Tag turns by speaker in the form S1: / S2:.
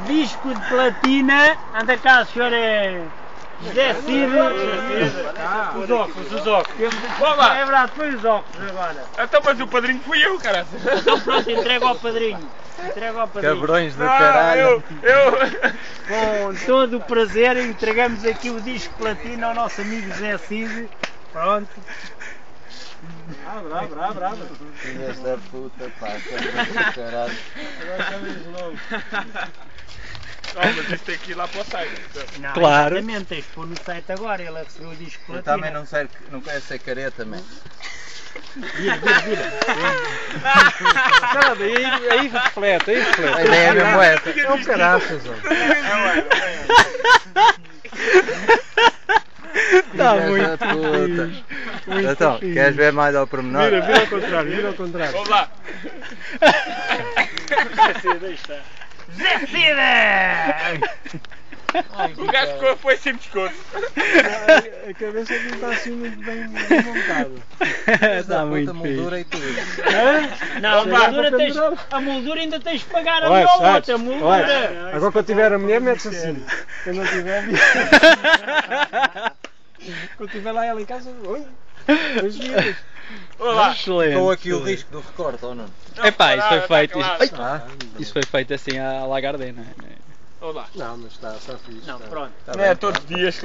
S1: disco de platina. Anda cá, senhor José Cid. Os óculos. É verdade, foi os óculos agora.
S2: Então, mas o padrinho fui eu, caralho.
S1: Então pronto, entrega ao padrinho.
S3: Cabrões do caralho.
S1: Com todo o prazer entregamos aqui o disco platina ao nosso amigo José Cid. Pronto. Bravo.
S3: Filhas da puta, pá, cabrões do caralho.
S1: Agora estamos de novo.
S2: Mas isto tem que ir lá para o site.
S1: Não,
S4: Claro.
S1: exatamente, tens de pôr no site agora, ele recebeu o disco
S3: Eu
S1: platina.
S3: também não quero ser careta, man.
S1: Vira.
S4: Caramba, aí reflete.
S3: A ideia é mesmo essa.
S4: É um caraças, ó. Está muito
S3: da puta.
S4: Muito
S3: Então,
S4: fixe.
S3: queres ver mais ao pormenor?
S4: Vira ao contrário.
S2: Vamos lá.
S1: José Cid!
S2: O gajo ficou foi sem pescoço.
S4: A cabeça não está assim muito bem montada.
S3: Está muito moldura e tudo.
S1: Não, a moldura ainda tens de pagar a minha outra, a moldura.
S4: Agora quando tiver a mulher, metes assim. Quando não tiver, quando tiver lá ela em casa, oi.
S2: Olá.
S4: Excelente.
S3: Ficou aqui o risco do recorte, ou não?
S4: Epá, isso foi feito.
S3: Ah?
S4: Isso foi feito assim à Lagardena.
S2: Olá.
S4: Não, mas está fixe.
S1: Não, pronto.
S3: Tá
S2: Não é
S3: bem.
S2: todos os dias.